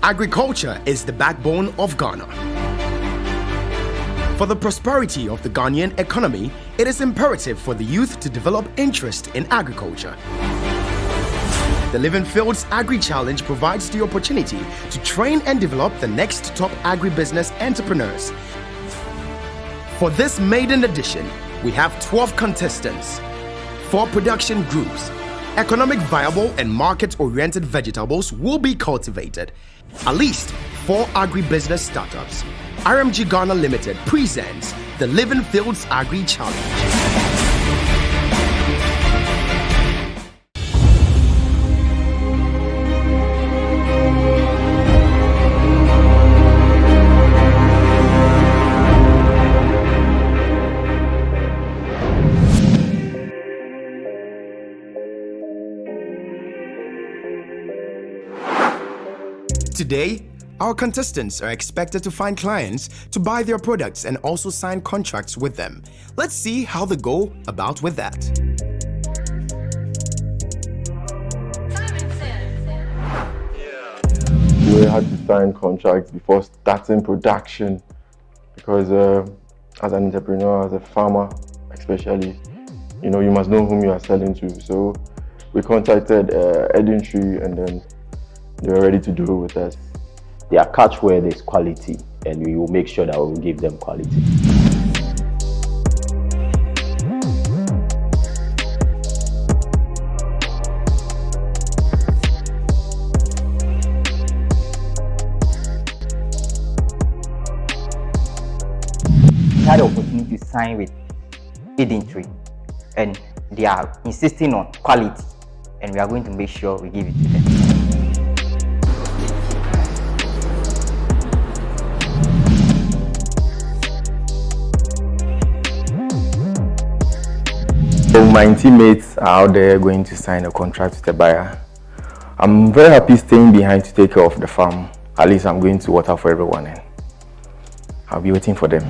Agriculture is the backbone of Ghana. For the prosperity of the Ghanaian economy, it is imperative for the youth to develop interest in agriculture. The Livingfields AgriChallenge provides the opportunity to train and develop the next top agribusiness entrepreneurs. For this maiden edition, we have 12 contestants, 4 production groups. Economic viable and market-oriented vegetables will be cultivated. At least 4 agribusiness startups. RMG Ghana Limited presents the Livingfields AgriChallenge. Today, our contestants are expected to find clients to buy their products and also sign contracts with them. Let's see how they go about with that. We had to sign contracts before starting production because as an entrepreneur, as a farmer especially, you must know whom you are selling to. So we contacted Edintree and then they were ready to do it with us. Their catchword is quality, and we will make sure that we will give them quality. We had the opportunity to sign with Edintree, and they are insisting on quality, and we are going to make sure we give it to them. So my teammates are out there going to sign a contract with the buyer. I'm very happy staying behind to take care of the farm. At least I'm going to water for everyone and I'll be waiting for them.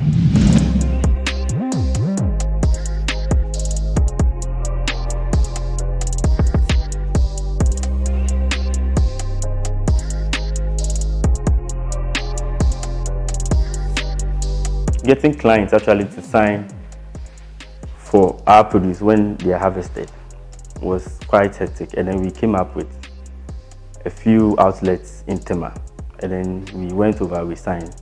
Getting clients actually to sign for our produce when they are harvested was quite hectic, and then we came up with a few outlets in Tema, and then we went over, we signed,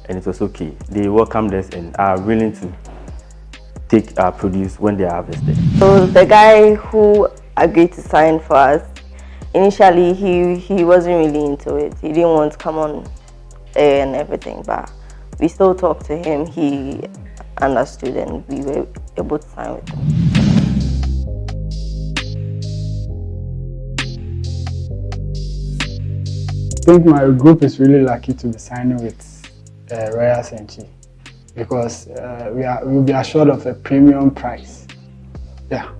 and it was okay. They welcomed us and are willing to take our produce when they are harvested. So the guy who agreed to sign for us, initially he wasn't really into it. He didn't want to come on air and everything, but we still talked to him. He understood and we were able to sign with him. I think my group is really lucky to be signing with Royal Senchi because we'll be assured of a premium price. Yeah.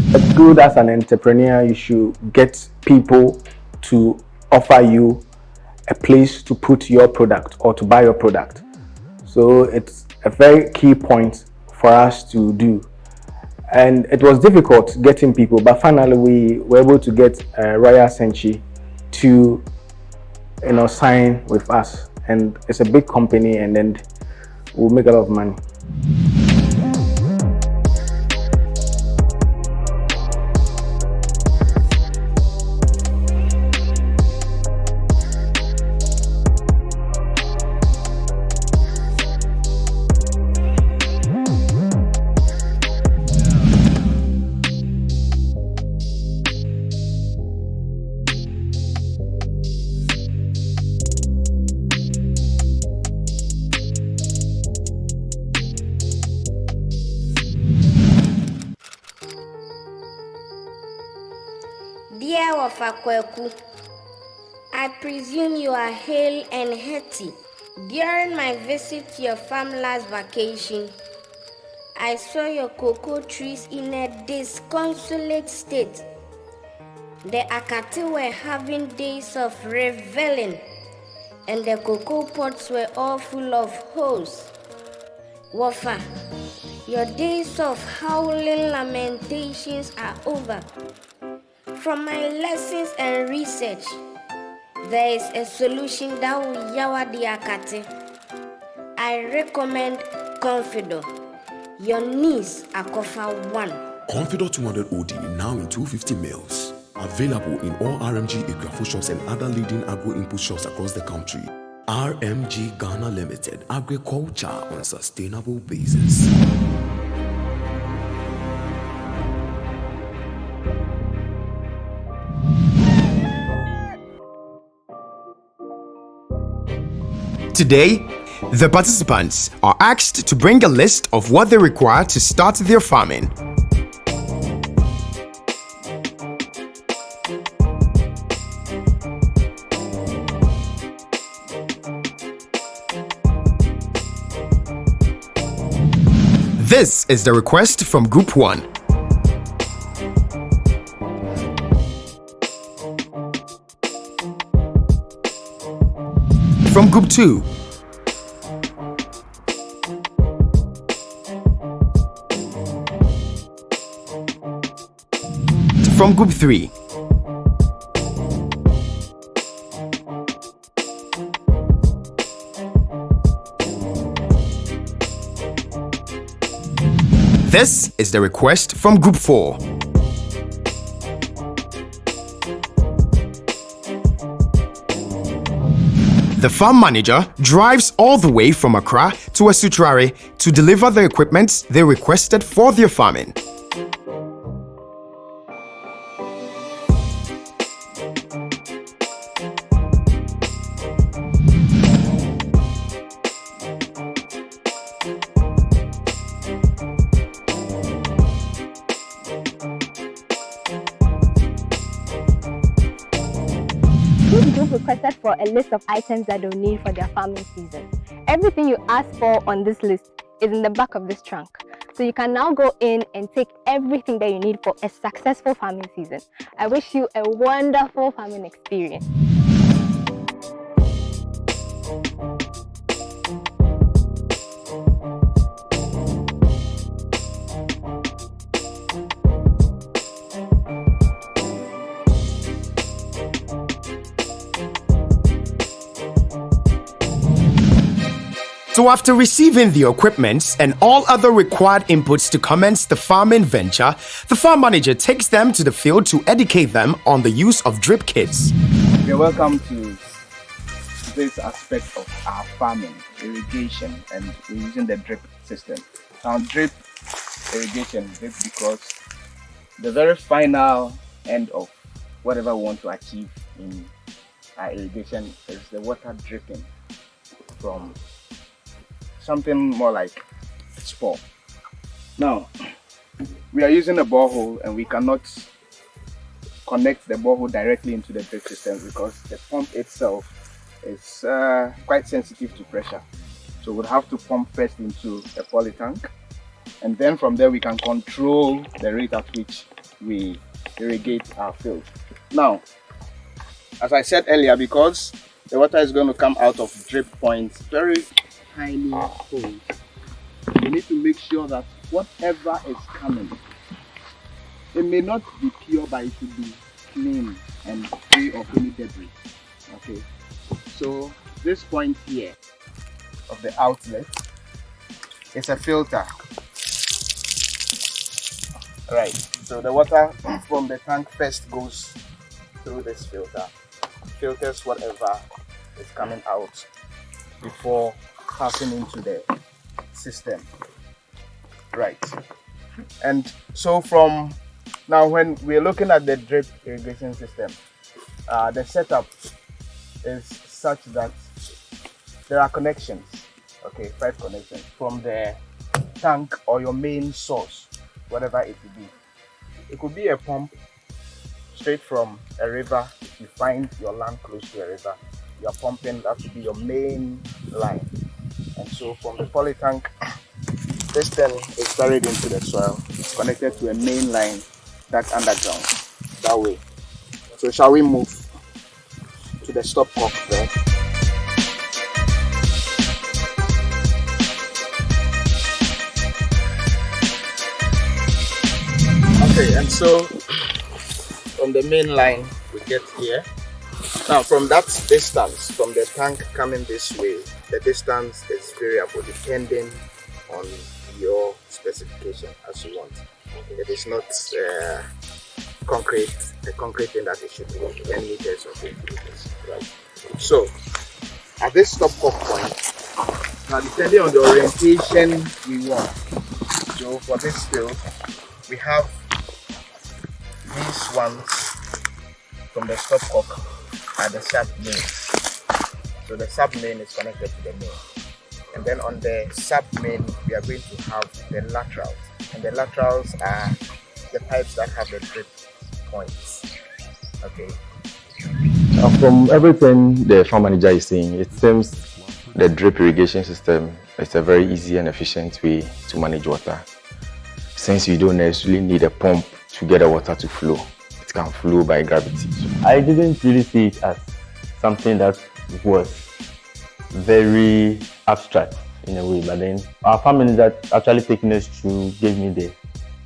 It's good as an entrepreneur, you should get people to offer you a place to put your product or to buy your product. So it's a very key point for us to do. And it was difficult getting people, but finally we were able to get Royal Senchi to sign with us. And it's a big company, and then we'll make a lot of money. Dear Wafakweku, I presume you are hale and hearty. During my visit to your farm last vacation, I saw your cocoa trees in a disconsolate state. The Akati were having days of reveling. and the cocoa pots were all full of holes. Wafa, your days of howling lamentations are over. From my lessons and research, there is a solution that will yawa the akate. I recommend Confido. Your knees are Kofa 1. Confido 200 OD now in 250 mils. Available in all RMG Agrafo shops and other leading agro input shops across the country. RMG Ghana Limited, agriculture on sustainable basis. Today, the participants are asked to bring a list of what they require to start their farming. This is the request from Group 1. From Group 2. From Group 3. This is the request from Group 4. The farm manager drives all the way from Accra to Asutrare to deliver the equipment they requested for their farming. This group requested for a list of items that they'll need for their farming season. Everything you ask for on this list is in the back of this trunk. So you can now go in and take everything that you need for a successful farming season. I wish you a wonderful farming experience. So after receiving the equipment and all other required inputs to commence the farming venture, the farm manager takes them to the field to educate them on the use of drip kits. You're welcome to this aspect of our farming, irrigation, and we're using the drip system. Now drip irrigation, drip because the very final end of whatever we want to achieve in our irrigation is the water dripping from something more like spore. Now, we are using a borehole and we cannot connect the borehole directly into the drip system because the pump itself is quite sensitive to pressure. So we'll have to pump first into a poly tank, and then from there we can control the rate at which we irrigate our field. Now, as I said earlier, because the water is going to come out of drip points, very tiny holes, you need to make sure that whatever is coming, it may not be pure, but it should be clean and free of any debris. Okay, so this point here of the outlet is a filter. Right, so the water from the tank first goes through this filter, filters whatever is coming out before passing into the system. Right, and so from now, when we're looking at the drip irrigation system, the setup is such that there are connections, okay, 5 connections from the tank or your main source, whatever it could be. It could be a pump straight from a river. If you find your land close to a river, you're pumping, that would be your main line. And so from the poly tank, this thing is buried into the soil, connected to a main line that's underground, that way. So shall we move to the stopcock there? Okay, and so from the main line we get here. Now from that distance, from the tank coming this way, the distance is variable depending on your specification as you want. It is not the concrete thing that it should be 10 meters or 20 meters, right? So at this stop cock point, now depending on the orientation we want. So for this field, we have these ones from the stop cock at the sub main. So the sub main is connected to the main. And then on the sub main, we are going to have the laterals. And the laterals are the pipes that have the drip points. Okay. From everything the farm manager is saying, it seems the drip irrigation system is a very easy and efficient way to manage water. Since you don't necessarily need a pump to get the water to flow, it can flow by gravity. I didn't really see it as something that was very abstract in a way, but then our farm manager actually taking us through gave me the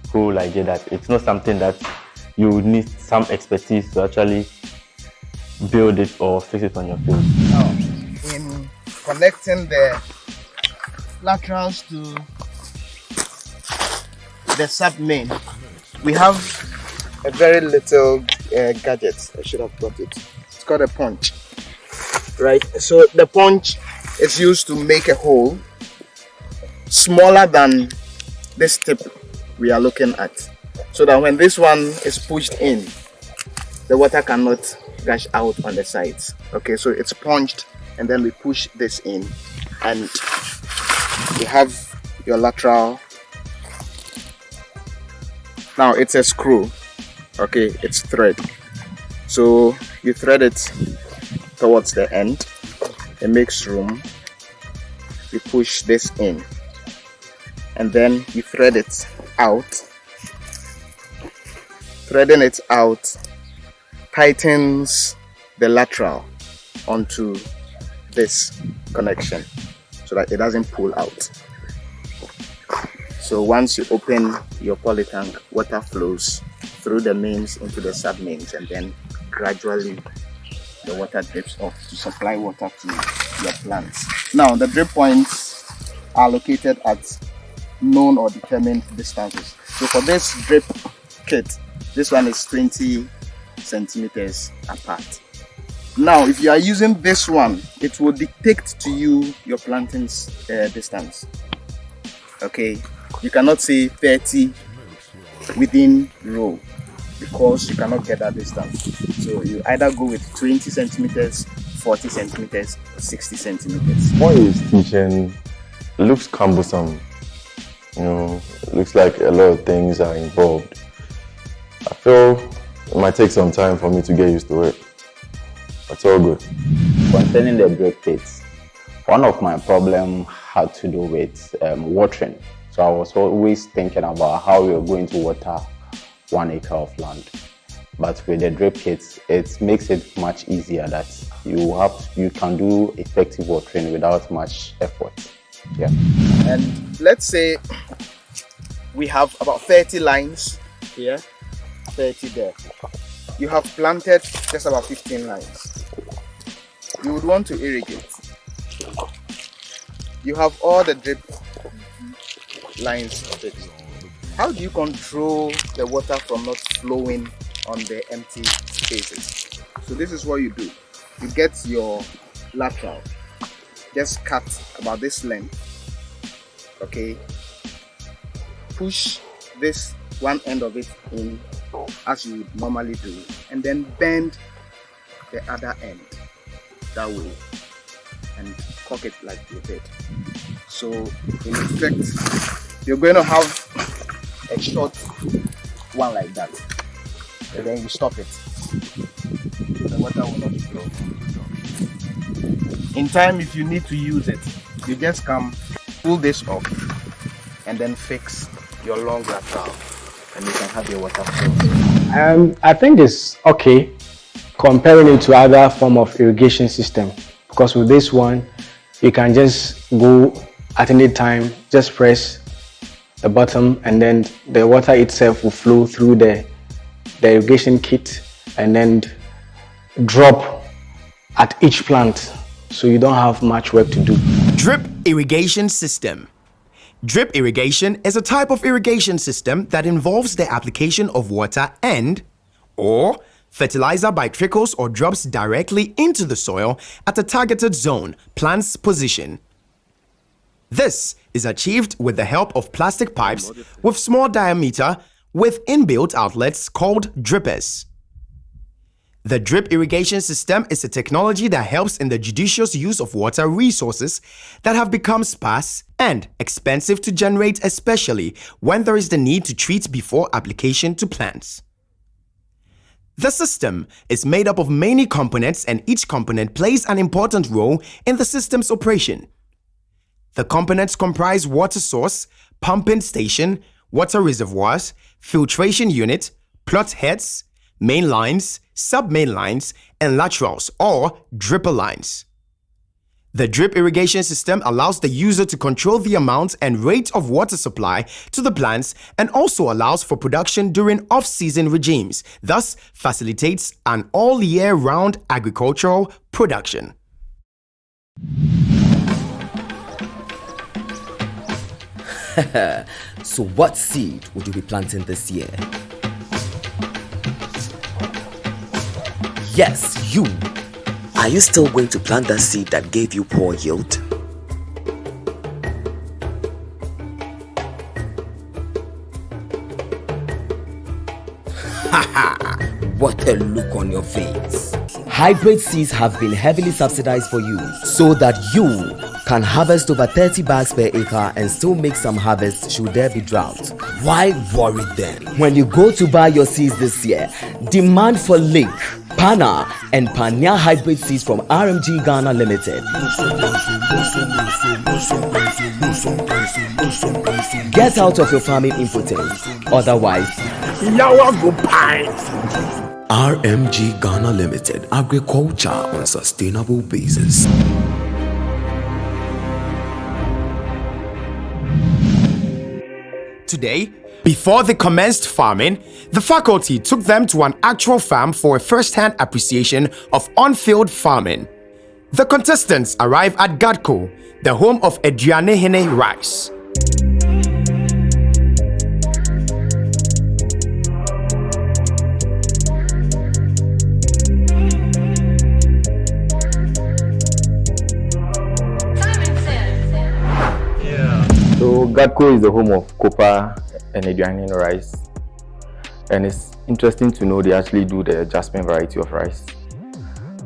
whole idea that it's not something that you would need some expertise to actually build it or fix it on your field. Now, in connecting the laterals to the sub main, we have a very little gadget. I should have brought it. It's called a punch, right? So the punch is used to make a hole smaller than this tip we are looking at, so that when this one is pushed in, the water cannot gush out on the sides. Okay, so it's punched and then we push this in and you have your lateral. Now it's a screw. Okay, it's thread. So you thread it towards the end. It makes room. You push this in and then you thread it out. Threading it out tightens the lateral onto this connection so that it doesn't pull out. So once you open your poly tank, water flows through the mains into the sub mains, and then gradually the water drips off to supply water to your plants. Now the drip points are located at known or determined distances. So for this drip kit, this one is 20 centimeters apart. Now if you are using this one, it will dictate to you your planting's distance. Okay, you cannot say 30 within row because you cannot get that distance. So you either go with 20 centimeters, 40 centimeters, 60 centimeters. What he is teaching looks cumbersome. You know, it looks like a lot of things are involved. I feel it might take some time for me to get used to it. It's all good. Concerning the drip kits, one of my problems had to do with watering. So I was always thinking about how we are going to water 1 acre of land. But with the drip kits, it makes it much easier that you can do effective watering without much effort. Yeah. And let's say we have about 30 lines here, 30 there. You have planted just about 15 lines. You would want to irrigate. You have all the drip lines fixed. How do you control the water from not flowing on the empty spaces? So this is what you do. You get your lateral, just cut about this length. Okay, push this one end of it in as you would normally do, and then bend the other end that way and cock it like you did. So in effect, you're going to have a short one like that, and then you stop it. The water will not flow. In time, if you need to use it, you just come, pull this off, and then fix your long lateral, and you can have your water flow. I think it's okay comparing it to other form of irrigation system, because with this one you can just go at any time, just press the bottom, and then the water itself will flow through the irrigation kit and then drop at each plant, so you don't have much work to do. Drip irrigation system. Drip irrigation is a type of irrigation system that involves the application of water or fertilizer by trickles or drops directly into the soil at a targeted zone, plant's position. This is achieved with the help of plastic pipes with small diameter with inbuilt outlets called drippers. The drip irrigation system is a technology that helps in the judicious use of water resources that have become sparse and expensive to generate, especially when there is the need to treat before application to plants. The system is made up of many components, and each component plays an important role in the system's operation. The components comprise water source, pumping station, water reservoirs, filtration unit, plot heads, main lines, sub-main lines, and laterals or dripper lines. The drip irrigation system allows the user to control the amount and rate of water supply to the plants, and also allows for production during off-season regimes, thus facilitates an all-year-round agricultural production. So what seed would you be planting this year? Yes, you. Are you still going to plant that seed that gave you poor yield? What a look on your face. Hybrid seeds have been heavily subsidized for you so that you can harvest over 30 bags per acre and still make some harvest should there be drought. Why worry then? When you go to buy your seeds this year, demand for Link, Pana and Panya hybrid seeds from RMG Ghana Limited. Get out of your farming impotence, otherwise RMG Ghana Limited, agriculture on sustainable basis. Today, before they commenced farming, the faculty took them to an actual farm for a first-hand appreciation of on-field farming. The contestants arrive at Gadco, the home of Aduanehene rice. So Gadco is the home of copper and Aduanehene rice, and it's interesting to know they actually do the jasmine variety of rice.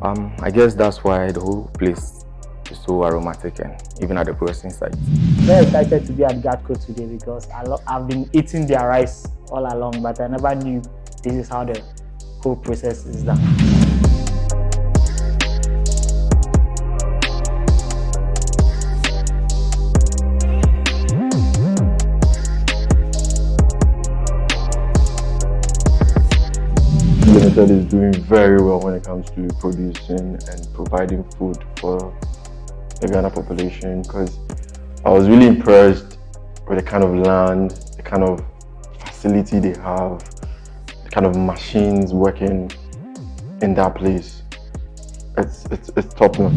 I guess that's why the whole place is so aromatic, and even at the processing site. Very excited to be at Gadco today because I've been eating their rice all along, but I never knew this is how the whole process is done. Limited is doing very well when it comes to producing and providing food for the Ghana population, because I was really impressed with the kind of land, the kind of facility they have, the kind of machines working in that place. It's top notch.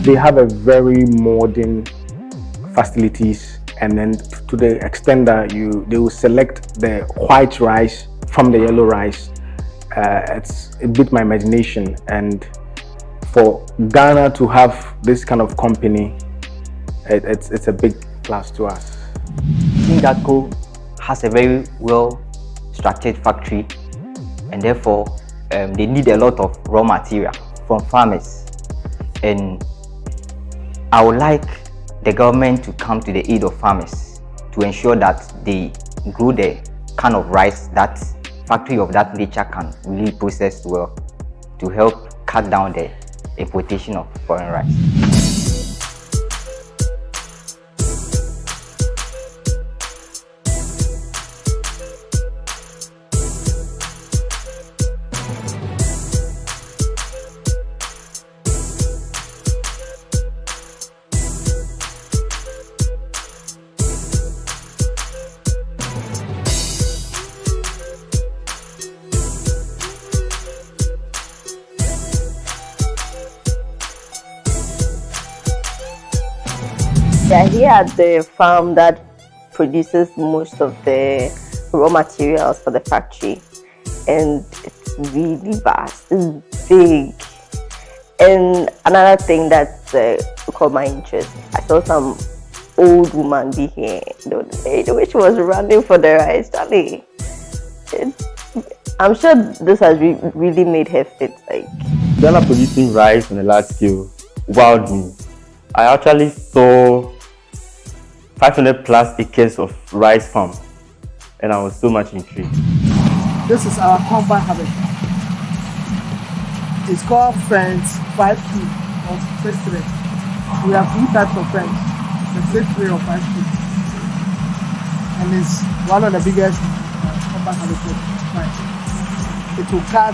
They have a very modern facilities, and then to the extent that they will select the white rice from the yellow rice. It beat my imagination, and for Ghana to have this kind of company, it's a big plus to us. I think Gadco has a very well structured factory, and therefore they need a lot of raw material from farmers. And I would like the government to come to the aid of farmers to ensure that they grow the kind of rice that factory of that nature can really process well, to help cut down the importation of foreign rice. Yeah, here at the farm that produces most of the raw materials for the factory, and it's really vast, it's big. And another thing that caught my interest, I saw some old woman be here the other day, which was running for the rice. Charlie, I'm sure this has really made her fit. Like Ghana producing rice on a large scale wowed me. I actually saw 500 plus acres of rice farm, and I was so much intrigued. This is our combine harvest. It's called Fence 5P or 6-3. We have 2 types of fence, the 6-3 or 5P. And it's one of the biggest combine harvesters. It will cut,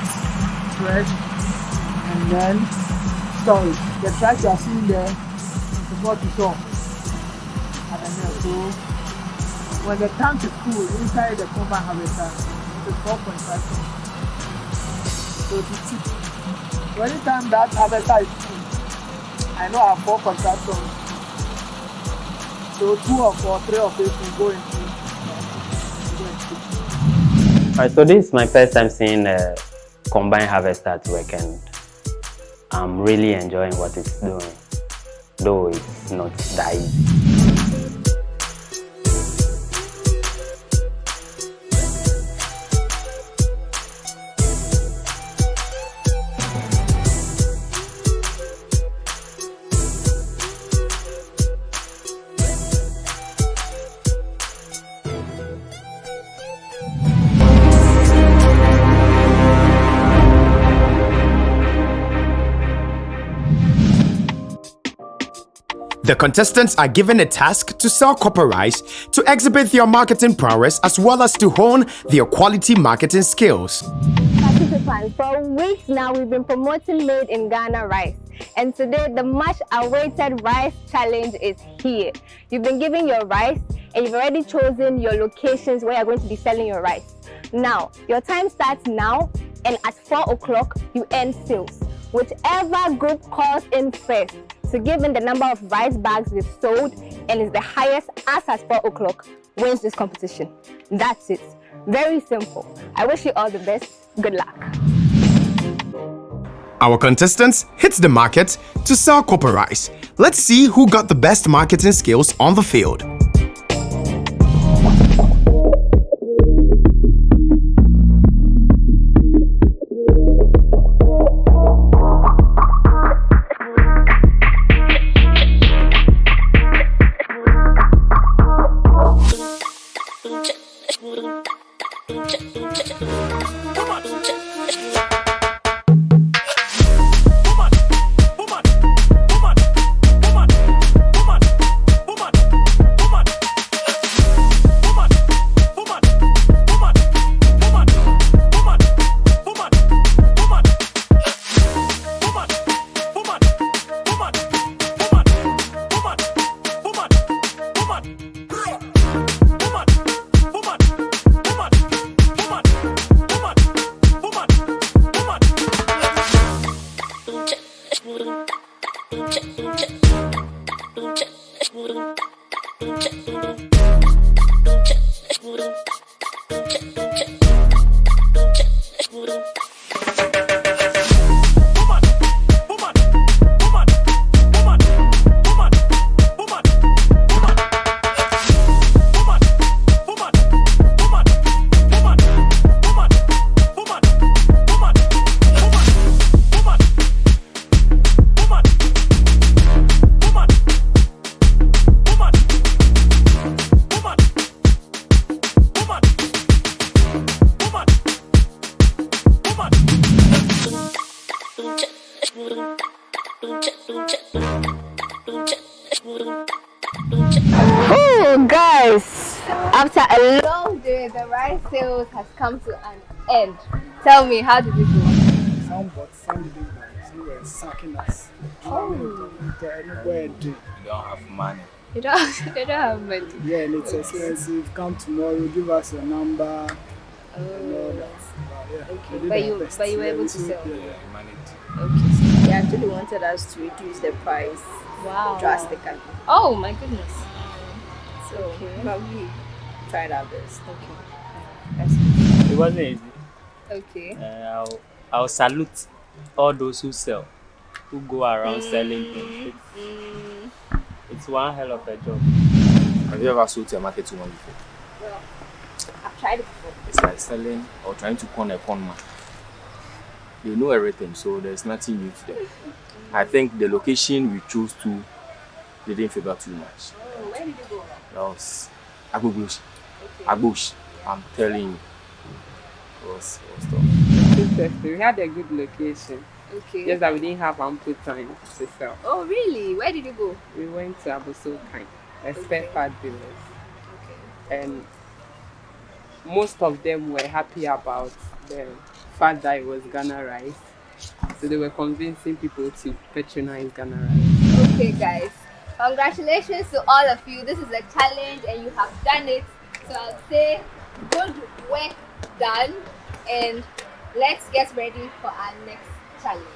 fresh, and then store it. The track you are seeing there is what you saw at the mill. So when the tank is full inside the combine harvester, it is 4.5 tons. So it is cheap. So anytime that harvester is full, I know I have 4 contractors. So 2 or 3 of it will go into. Alright, so this is my first time seeing a combine harvester at work, and I'm really enjoying what it's doing, though it's not that easy. The contestants are given a task to sell copper rice, to exhibit their marketing prowess, as well as to hone their quality marketing skills. Participants, for weeks now we've been promoting Made in Ghana rice, and today the much awaited rice challenge is here. You've been given your rice and you've already chosen your locations where you're going to be selling your rice. Now, your time starts now, and at 4 o'clock you end sales. Whichever group calls in first to give in the number of rice bags we've sold and is the highest as at 4 o'clock wins this competition. That's it. Very simple. I wish you all the best. Good luck. Our contestants hit the market to sell copper rice. Let's see who got the best marketing skills on the field. Oh guys, after a long day, the rice sales has come to an end. Tell me, how did it go? Some bought, some didn't buy. Some were sucking us. You don't have money. You don't have money. Yeah, and it's expensive. Come tomorrow, give us a number and all that. Okay, but you were able to sell. Yeah, manage. Okay, so they actually wanted us to reduce the price Wow. drastically. Oh my goodness. So, but we tried our best. It wasn't easy. Okay. I'll salute all those who sell, who go around selling things. It's one hell of a job. Have you ever sold to a market woman before? Well, I've tried it before. It's like selling or trying to con a con man. They know everything, so there's nothing new to them. I think the location we chose to didn't favor too much. Oh, where did you go? That was Agbobush. Agbobush. I'm telling you. It was tough. Interesting. We had a good location. Okay. Just that we didn't have ample time to sell. Oh, really? Where did you go? We went to Aboso Kind, a spare part dealers. And most of them were happy about the fact that it was Ghana rice. So they were convincing people to patronize Ghana rice. Okay, guys. Congratulations to all of you. This is a challenge and you have done it. So I'll say good work done, and let's get ready for our next challenge.